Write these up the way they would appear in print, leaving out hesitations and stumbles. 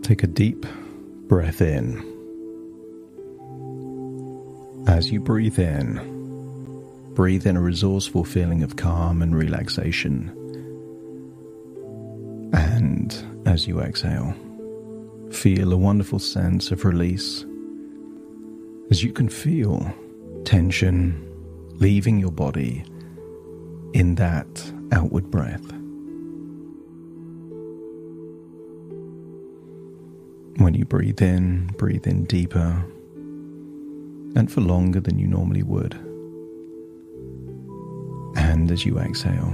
Take a deep breath in. As you breathe in a resourceful feeling of calm and relaxation. And as you exhale, feel a wonderful sense of release, as you can feel tension leaving your body in that outward breath. When you breathe in deeper and for longer than you normally would. And as you exhale,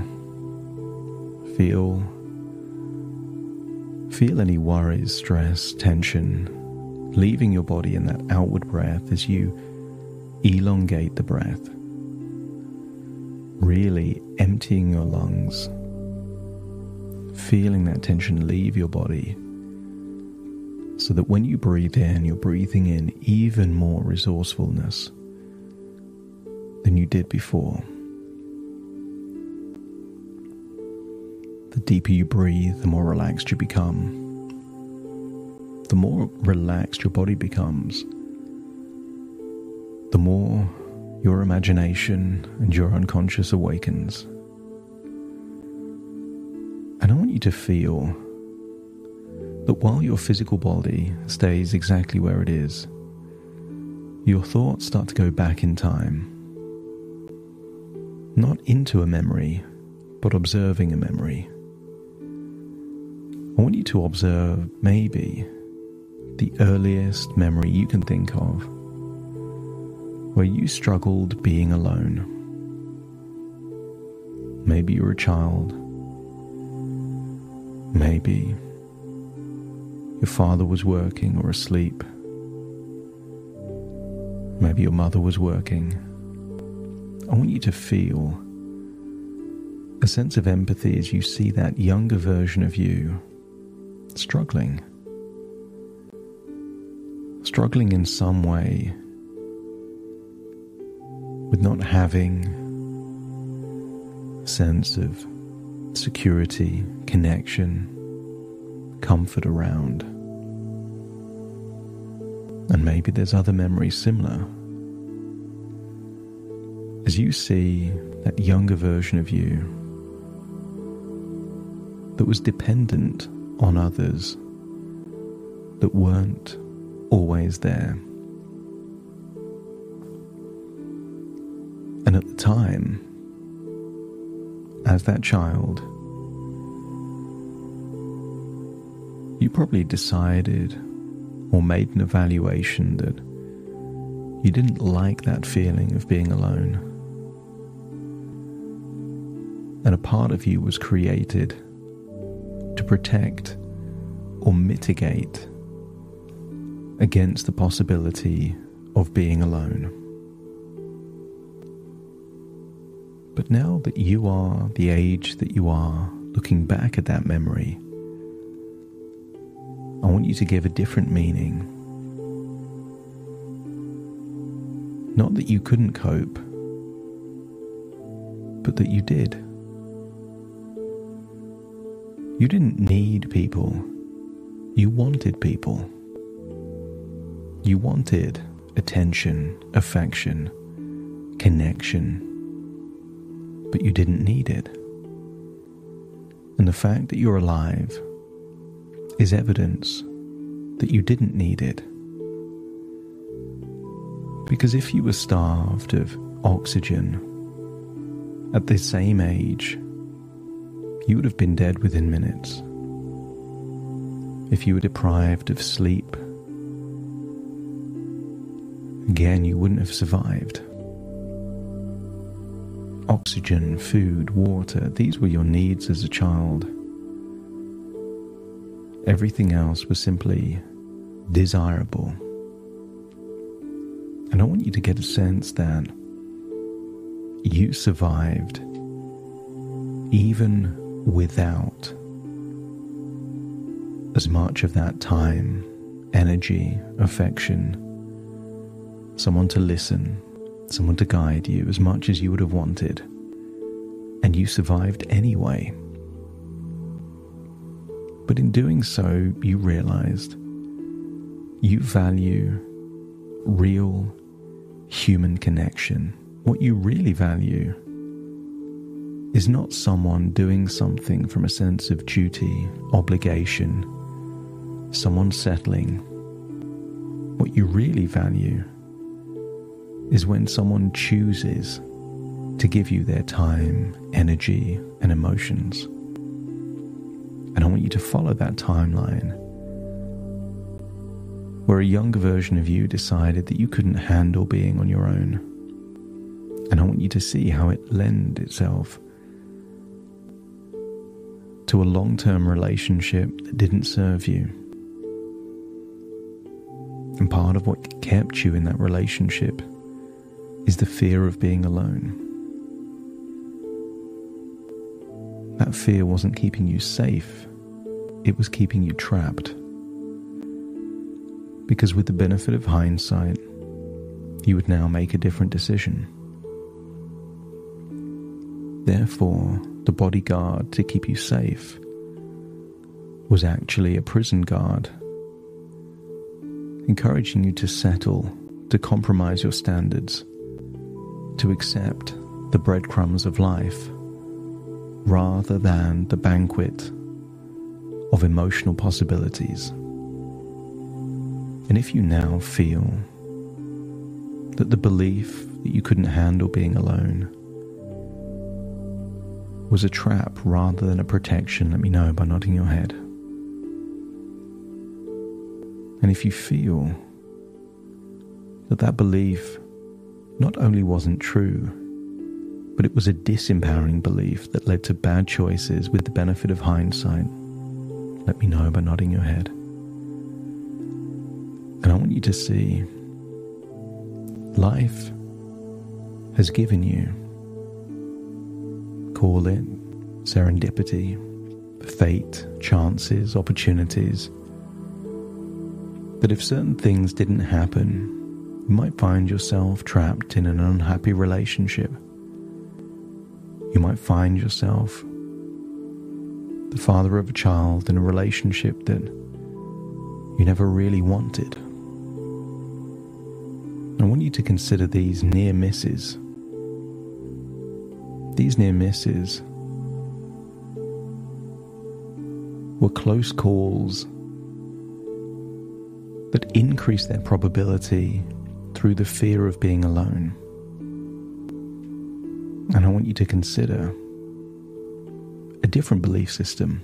feel any worries, stress, tension leaving your body in that outward breath as you elongate the breath, really emptying your lungs, feeling that tension leave your body, so that when you breathe in, you're breathing in even more resourcefulness than you did before. The deeper you breathe, the more relaxed you become. The more relaxed your body becomes, the more your imagination and your unconscious awakens. And I want you to feel that while your physical body stays exactly where it is, your thoughts start to go back in time. Not into a memory, but observing a memory. I want you to observe maybe the earliest memory you can think of where you struggled being alone. Maybe you were a child. Maybe your father was working or asleep. Maybe your mother was working. I want you to feel a sense of empathy as you see that younger version of you struggling in some way with not having a sense of security, connection, comfort around. And maybe there's other memories similar. As you see that younger version of you that was dependent on others, that weren't always there. And at the time, as that child, you probably decided or made an evaluation that you didn't like that feeling of being alone. And a part of you was created to protect or mitigate against the possibility of being alone. But now that you are the age that you are, looking back at that memory, I want you to give a different meaning. Not that you couldn't cope, but that you did. You didn't need people. You wanted people. You wanted attention, affection, connection, but you didn't need it. And the fact that you're alive is evidence that you didn't need it. Because if you were starved of oxygen at the same age, you would have been dead within minutes. If you were deprived of sleep, again, you wouldn't have survived. Oxygen, food, water, these were your needs as a child. Everything else was simply desirable. And I want you to get a sense that you survived even without as much of that time, energy, affection, someone to listen, someone to guide you as much as you would have wanted, and you survived anyway. But in doing so, you realized you value real human connection. What you really value is not someone doing something from a sense of duty, obligation, someone settling. What you really value is when someone chooses to give you their time, energy, and emotions. And I want you to follow that timeline where a younger version of you decided that you couldn't handle being on your own. And I want you to see how it lent itself to a long-term relationship that didn't serve you. And part of what kept you in that relationship is the fear of being alone. That fear wasn't keeping you safe, it was keeping you trapped. Because with the benefit of hindsight, you would now make a different decision. Therefore, the bodyguard to keep you safe was actually a prison guard, encouraging you to settle, to compromise your standards, to accept the breadcrumbs of life, rather than the banquet of emotional possibilities. And if you now feel that the belief that you couldn't handle being alone was a trap rather than a protection, let me know by nodding your head. And if you feel that that belief not only wasn't true, but it was a disempowering belief that led to bad choices with the benefit of hindsight, let me know by nodding your head. And I want you to see life has given you, call it serendipity, fate, chances, opportunities, that if certain things didn't happen, you might find yourself trapped in an unhappy relationship. You might find yourself the father of a child in a relationship that you never really wanted. I want you to consider these near misses. These near misses were close calls that increase their probability through the fear of being alone. And I want you to consider a different belief system.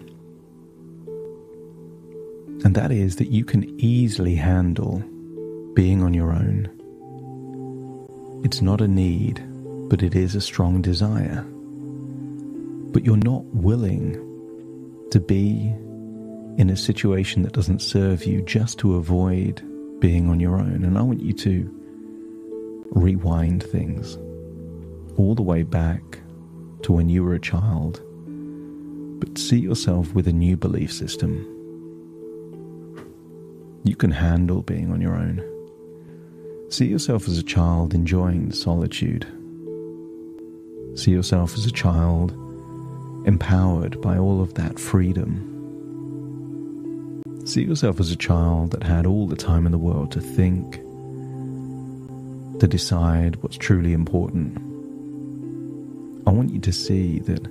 And that is that you can easily handle being on your own. It's not a need, but it is a strong desire. But you're not willing to be in a situation that doesn't serve you just to avoid being on your own. And I want you to rewind things all the way back to when you were a child, but see yourself with a new belief system. You can handle being on your own. See yourself as a child enjoying solitude. See yourself as a child empowered by all of that freedom. See yourself as a child that had all the time in the world to think, to decide what's truly important. I want you to see that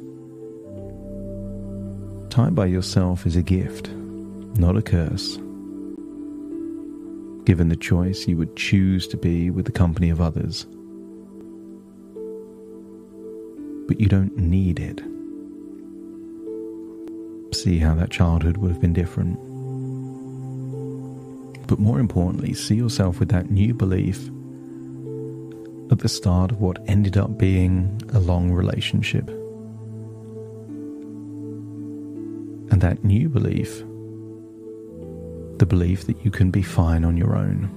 time by yourself is a gift, not a curse. Given the choice, you would choose to be with the company of others. But you don't need it. See how that childhood would have been different. But more importantly, see yourself with that new belief at the start of what ended up being a long relationship. And that new belief, the belief that you can be fine on your own.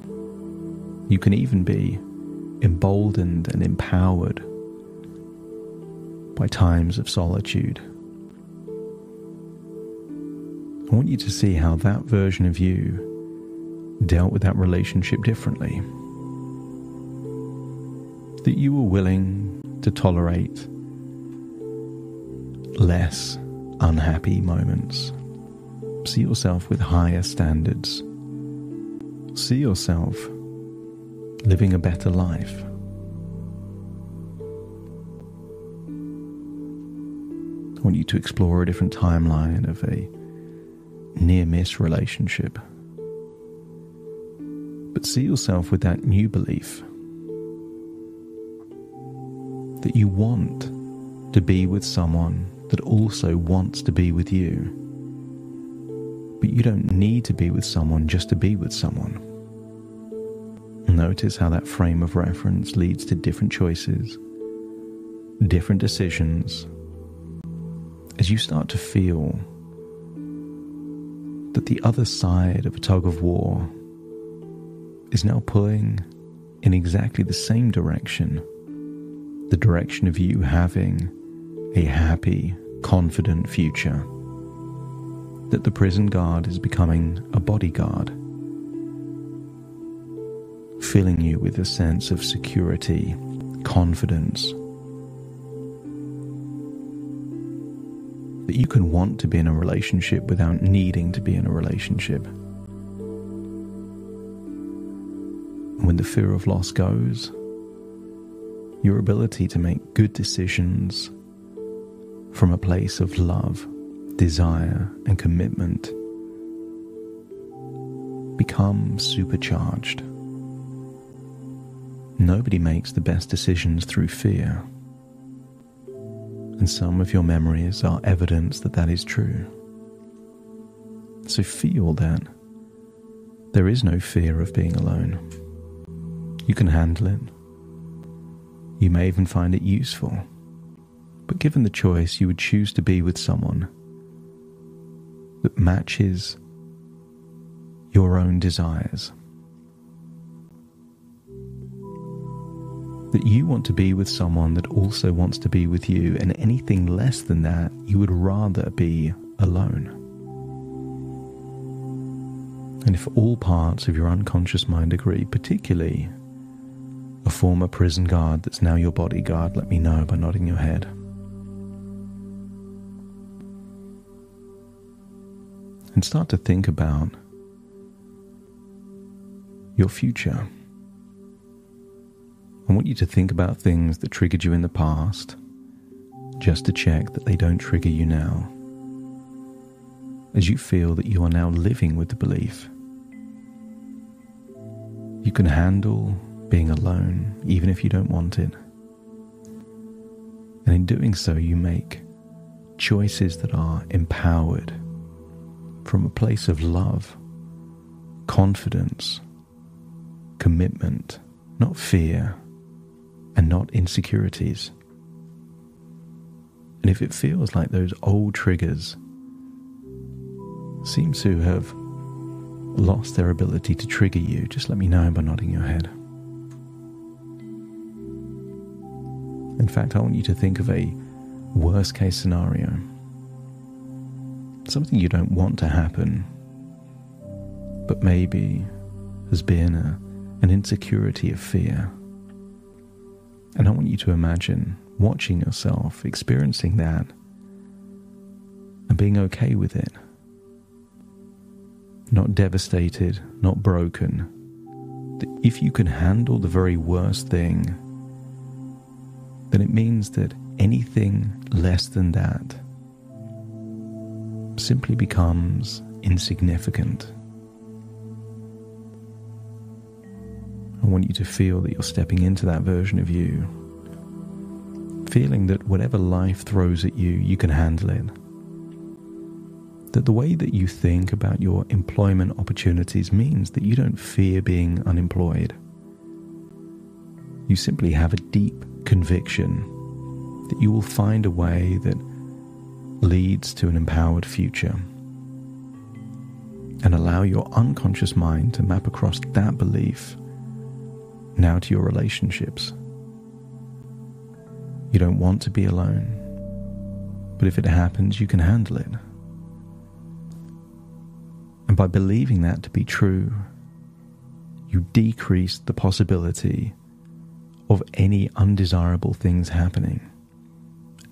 You can even be emboldened and empowered by times of solitude. I want you to see how that version of you dealt with that relationship differently. That you were willing to tolerate less unhappy moments, See yourself with higher standards. See yourself living a better life. I want you to explore a different timeline of a near-miss relationship. But see yourself with that new belief that you want to be with someone that also wants to be with you. But you don't need to be with someone just to be with someone. Notice how that frame of reference leads to different choices, different decisions, as you start to feel that the other side of a tug of war is now pulling in exactly the same direction, the direction of you having a happy, confident future, that the prison guard is becoming a bodyguard, filling you with a sense of security, confidence, that you can want to be in a relationship without needing to be in a relationship. And when the fear of loss goes, your ability to make good decisions from a place of love, desire, and commitment becomes supercharged. Nobody makes the best decisions through fear. And some of your memories are evidence that that is true. So feel that there is no fear of being alone. You can handle it. You may even find it useful. But given the choice, you would choose to be with someone that matches your own desires. That you want to be with someone that also wants to be with you, and anything less than that, you would rather be alone. And if all parts of your unconscious mind agree, particularly a former prison guard that's now your bodyguard, let me know by nodding your head. And start to think about your future. I want you to think about things that triggered you in the past, just to check that they don't trigger you now, as you feel that you are now living with the belief you can handle being alone even if you don't want it. And in doing so, you make choices that are empowered from a place of love, confidence, commitment, not fear, and not insecurities. And if it feels like those old triggers seem to have lost their ability to trigger you, just let me know by nodding your head. In fact, I want you to think of a worst case scenario. Something you don't want to happen, but maybe has been an insecurity of fear. And I want you to imagine watching yourself, experiencing that, and being okay with it. Not devastated, not broken. That if you can handle the very worst thing, then it means that anything less than that simply becomes insignificant. I want you to feel that you're stepping into that version of you, feeling that whatever life throws at you, you can handle it. That the way that you think about your employment opportunities means that you don't fear being unemployed. You simply have a deep conviction that you will find a way that leads to an empowered future, and allow your unconscious mind to map across that belief now to your relationships. You don't want to be alone, but if it happens, you can handle it. And by believing that to be true, you decrease the possibility of any undesirable things happening,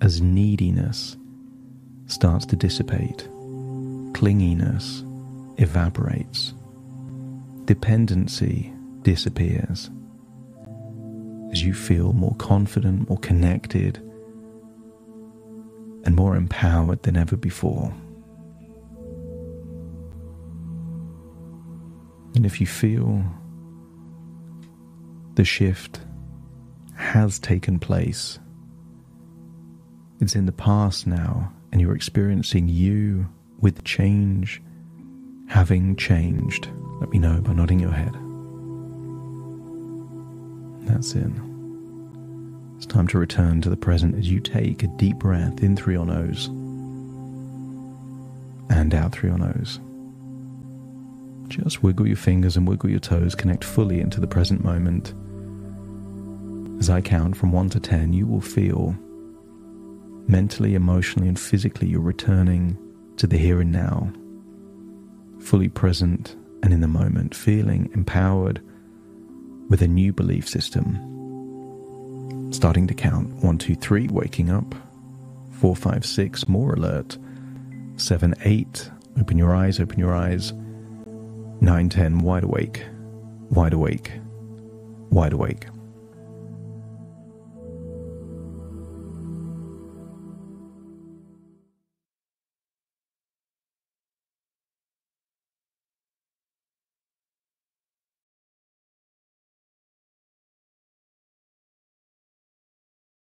as neediness starts to dissipate, clinginess evaporates. Dependency disappears as you feel more confident, more connected, and more empowered than ever before. And if you feel the shift has taken place, it's in the past now, and you're experiencing you with change having changed, let me know by nodding your head. That's it. It's time to return to the present as you take a deep breath in through your nose and out through your nose. Just wiggle your fingers and wiggle your toes, connect fully into the present moment. As I count from 1 to 10, you will feel mentally, emotionally, and physically you're returning to the here and now, fully present and in the moment, feeling empowered with a new belief system. Starting to count. 1, 2, 3, waking up. 4, 5, 6, more alert. 7, 8, open your eyes, open your eyes. 9, 10, wide awake, wide awake, wide awake.